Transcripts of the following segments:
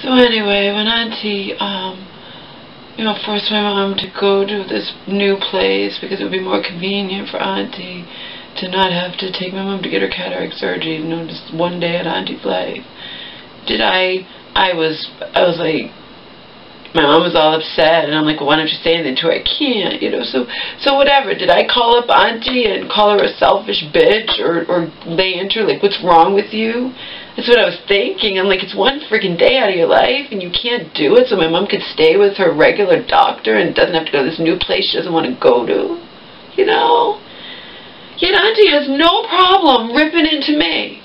So anyway, when Auntie, forced my mom to go to this new place because it would be more convenient for Auntie to not have to take my mom to get her cataract surgery, just one day at Auntie's life. I was like, my mom was all upset, and I'm like, well, why don't you say anything to her? I can't, so whatever. Did I call up Auntie and call her a selfish bitch or lay into her, like, what's wrong with you? That's what I was thinking. I'm like, it's one freaking day out of your life, and you can't do it so my mom could stay with her regular doctor and doesn't have to go to this new place she doesn't want to go to, Yet Auntie has no problem ripping into me,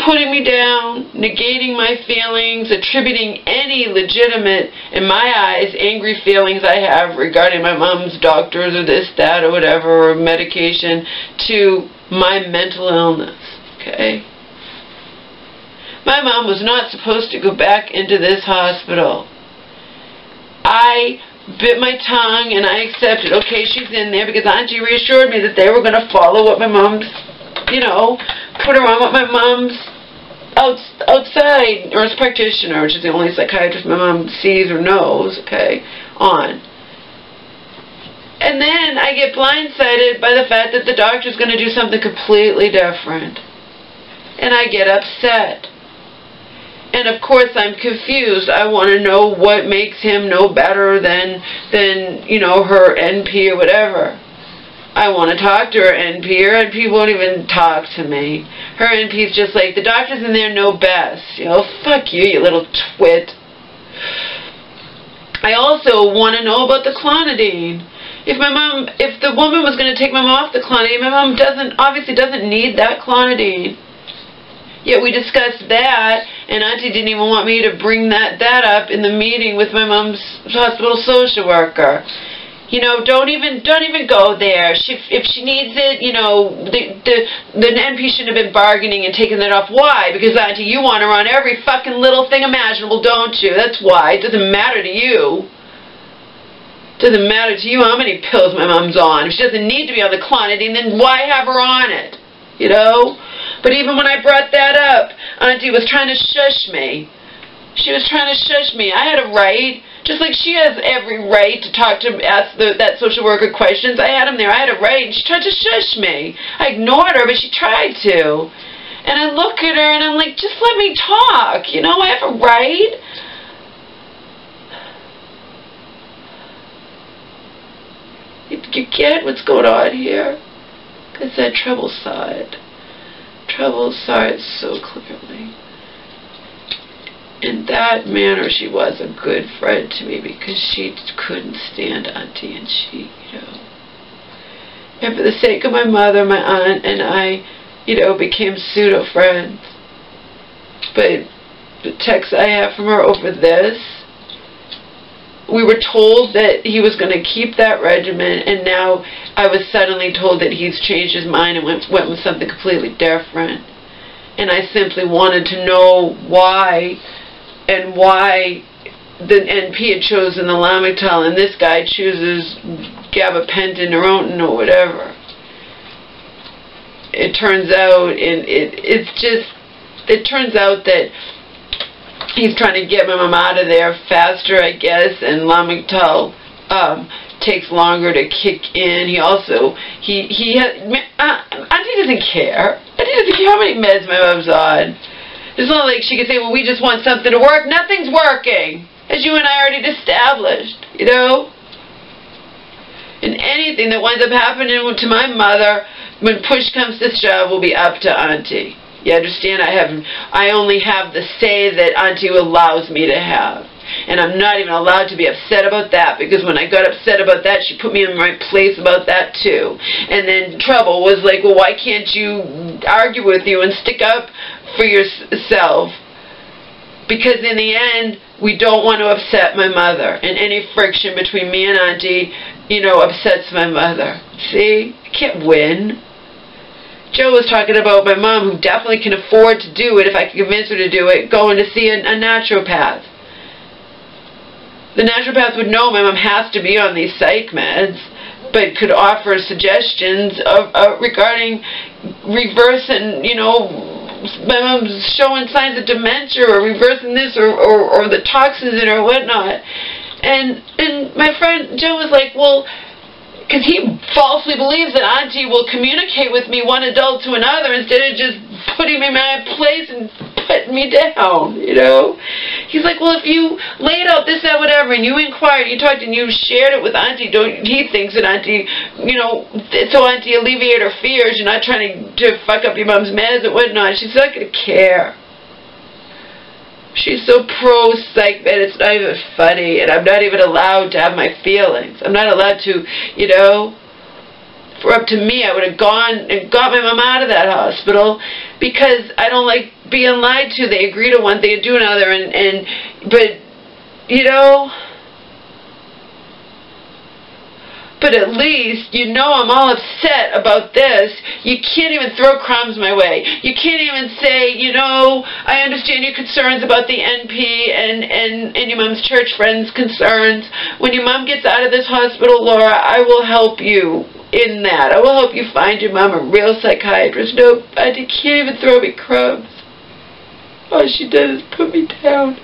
putting me down, negating my feelings, attributing any legitimate, in my eyes, angry feelings I have regarding my mom's doctors or this, that, or whatever, or medication, to my mental illness, okay? My mom was not supposed to go back into this hospital. I bit my tongue and I accepted, okay, she's in there, because Auntie reassured me that they were going to follow what my mom's, put her on what my mom's outside nurse practitioner, which is the only psychiatrist my mom sees or knows, okay, on. And then I get blindsided by the fact that the doctor's going to do something completely different. And I get upset. And of course I'm confused. I want to know what makes him no better than her NP or whatever. I want to talk to her NP. Her NP won't even talk to me. Her NP's just like, the doctors in there know best. Fuck you, you little twit. I also want to know about the clonidine. If the woman was going to take my mom off the clonidine, my mom obviously doesn't need that clonidine. Yet we discussed that, and Auntie didn't even want me to bring that up in the meeting with my mom's hospital social worker. Don't even go there. If she needs it, the NP shouldn't have been bargaining and taking that off. Why? Because Auntie, you want her on every fucking little thing imaginable, don't you? That's why. It doesn't matter to you. It doesn't matter to you how many pills my mom's on. If she doesn't need to be on the clonidine, then why have her on it? But even when I brought that up, Auntie was trying to shush me. She was trying to shush me. I had a right, just like she has every right to ask that social worker questions. I had him there. I had a right, and she tried to shush me. I ignored her, but she tried to. And I look at her, and I'm like, just let me talk. I have a right. You get what's going on here? Because that trouble saw it. Trouble saw it so clearly. In that manner, she was a good friend to me because she couldn't stand Auntie, and she, and for the sake of my mother, my aunt, and I, became pseudo-friends. But the texts I have from her over this, we were told that he was going to keep that regimen, and now I was suddenly told that he's changed his mind and went with something completely different. And I simply wanted to know why, and why the NP had chosen the Lamictal and this guy chooses gabapentin or Oten or whatever. It turns out, it turns out that he's trying to get my mom out of there faster, I guess, and Lamictal takes longer to kick in. He also, Auntie doesn't care. Auntie doesn't care how many meds my mom's on. It's not like she can say, well, we just want something to work. Nothing's working, as you and I already established, And anything that winds up happening to my mother, when push comes to shove, will be up to Auntie. You understand? I only have the say that Auntie allows me to have. And I'm not even allowed to be upset about that, because when I got upset about that, she put me in my place about that too. And then trouble was like, well, why can't you argue with you and stick up for yourself? Because in the end, we don't want to upset my mother. And any friction between me and Auntie, upsets my mother. See? I can't win. Joe was talking about my mom, who definitely can afford to do it, if I can convince her to do it, going to see a naturopath. The naturopath would know my mom has to be on these psych meds, but could offer suggestions of regarding reversing, my mom's showing signs of dementia or reversing this or the toxins in her or whatnot. And my friend Joe was like, well, because he falsely believes that Auntie will communicate with me, one adult to another, instead of just putting me in my place and putting me down, you know? He's like, well, if you laid out this, that, whatever, and you inquired, you talked, and you shared it with Auntie, he thinks that Auntie, you know, so Auntie alleviate her fears, you're not trying to fuck up your mom's meds or whatnot. She's not going to care. She's so pro-psych that it's not even funny, and I'm not even allowed to have my feelings. I'm not allowed to, you know, for up to me, I would have gone and got my mom out of that hospital because I don't like being lied to. They agree to one thing and do another, but, you know, but at least, you know, I'm all upset about this. You can't even throw crumbs my way. You can't even say, you know, I understand your concerns about the NP and your mom's church friends' concerns. When your mom gets out of this hospital, Laura, I will help you in that. I will help you find your mom a real psychiatrist. No, Auntie can't even throw me crumbs. All she does is put me down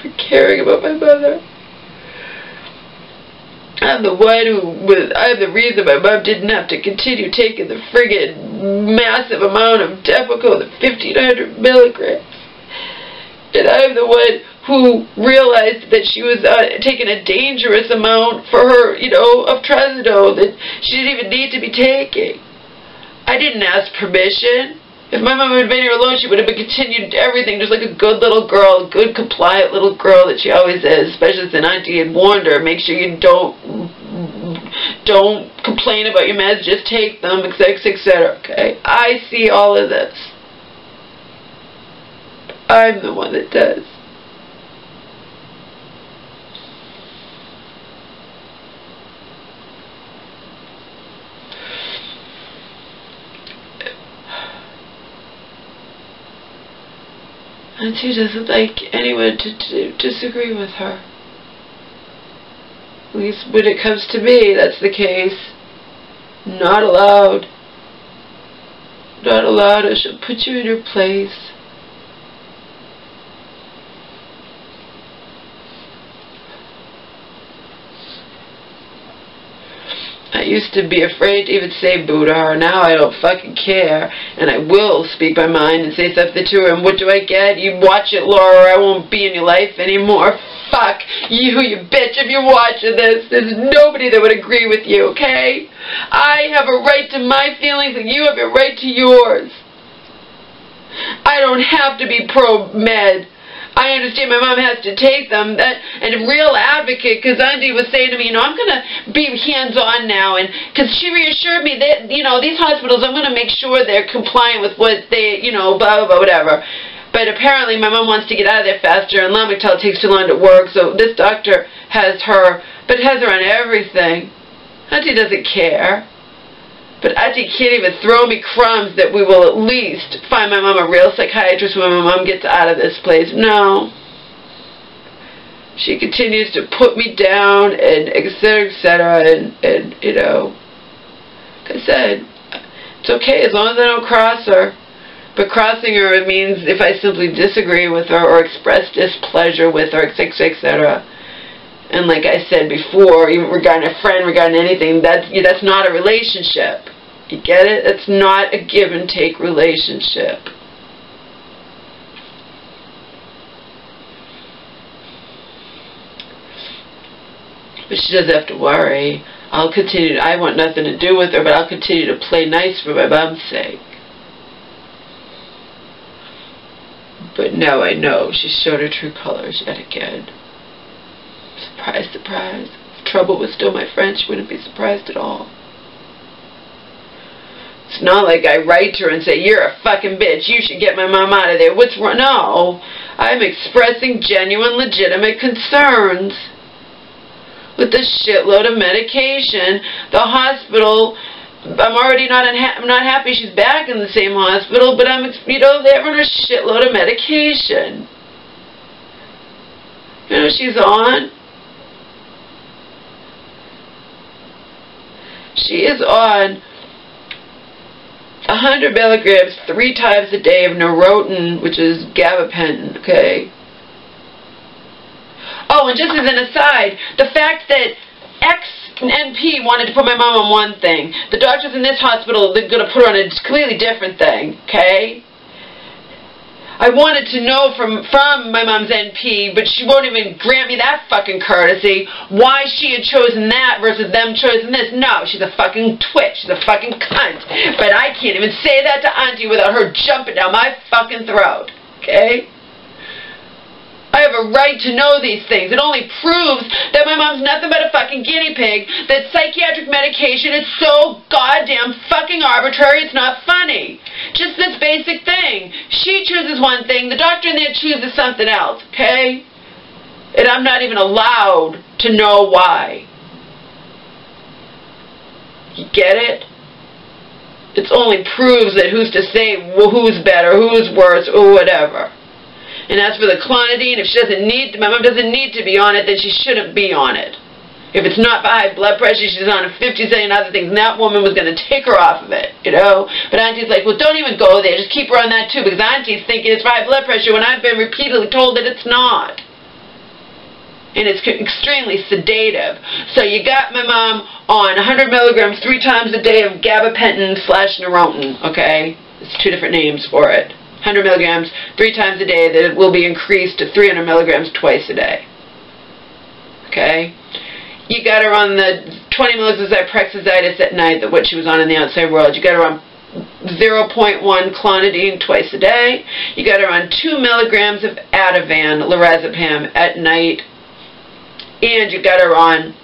for caring about my mother. I'm the one I'm the reason my mom didn't have to continue taking the friggin' massive amount of Depakote, the 1,500 milligrams. And I'm the one who realized that she was taking a dangerous amount for her, you know, of trazodone that she didn't even need to be taking. I didn't ask permission. If my mom had been here alone, she would have continued everything just like a good little girl, a good compliant little girl that she always is, especially since Auntie had warned her, make sure you don't complain about your meds, just take them, etc., etc., okay? I see all of this. I'm the one that does. Auntie doesn't like anyone to disagree with her. At least when it comes to me, that's the case. Not allowed. Not allowed. I should put you in your place. I used to be afraid to even say boo to her. Now I don't fucking care. And I will speak my mind and say something to her. And what do I get? You watch it, Laura, or I won't be in your life anymore. Fuck you, you bitch, if you're watching this. There's nobody that would agree with you, okay? I have a right to my feelings and you have a right to yours. I don't have to be pro-med. I understand my mom has to take them, and a real advocate, because Auntie was saying to me, you know, I'm going to be hands-on now, and because she reassured me that, you know, these hospitals, I'm going to make sure they're compliant with what they, you know, blah, blah, blah, whatever. But apparently my mom wants to get out of there faster, and Lamictal takes too long to work, so this doctor has her, but has her on everything. Auntie doesn't care. But Auntie can't even throw me crumbs that we will at least find my mom a real psychiatrist when my mom gets out of this place. No. She continues to put me down and etc., and you know, like I said, it's okay as long as I don't cross her. But crossing her, it means if I simply disagree with her or express displeasure with her, etc., etc. And like I said before, even regarding a friend, regarding anything, that's not a relationship. You get it? It's not a give and take relationship. But she doesn't have to worry. I'll continue. I want nothing to do with her, but I'll continue to play nice for my mom's sake. But now I know she showed her true colors yet again. Surprise, surprise. If trouble was still my friend, she wouldn't be surprised at all. It's not like I write to her and say, you're a fucking bitch, you should get my mom out of there. What's wrong? No. I'm expressing genuine, legitimate concerns. With this shitload of medication, the hospital, I'm already I'm not happy she's back in the same hospital, but you know, they're on a shitload of medication. You know, she's on. She is on 100 milligrams 3 times a day of Neurontin, which is gabapentin, okay? Oh, and just as an aside, the fact that ex-NP wanted to put my mom on one thing, the doctors in this hospital, they're going to put her on a completely different thing, okay? I wanted to know from my mom's NP, but she won't even grant me that fucking courtesy, why she had chosen that versus them choosing this. No, she's a fucking twitch. She's a fucking cunt. But I can't even say that to Auntie without her jumping down my fucking throat. Okay? I have a right to know these things. It only proves that my mom's nothing but a fucking guinea pig, that psychiatric medication is so goddamn fucking arbitrary, it's not funny. Just this basic thing. She chooses one thing, the doctor in there chooses something else, okay? And I'm not even allowed to know why. You get it? It only proves that who's to say who's better, who's worse, or whatever. And as for the clonidine, if she doesn't need, my mom doesn't need to be on it, then she shouldn't be on it. If it's not for high blood pressure, she's on 50 zillion other things, and that woman was going to take her off of it, you know? But Auntie's like, well, don't even go there, just keep her on that too, because Auntie's thinking it's for high blood pressure when I've been repeatedly told that it's not. And it's extremely sedative. So you got my mom on 100 milligrams 3 times a day of gabapentin / Neurontin, okay? It's 2 different names for it. 100 milligrams 3 times a day, that it will be increased to 300 milligrams twice a day. Okay? You got her on the 20 milligrams of zyprexiditis at night, what she was on in the outside world. You got her on 0.1 clonidine twice a day. You got her on 2 milligrams of Ativan, lorazepam, at night. And you got her on,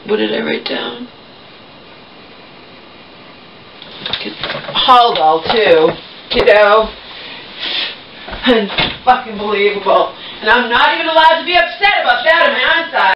what did I write down? Haldol too, you know. Unfucking believable. And I'm not even allowed to be upset about that on my own side.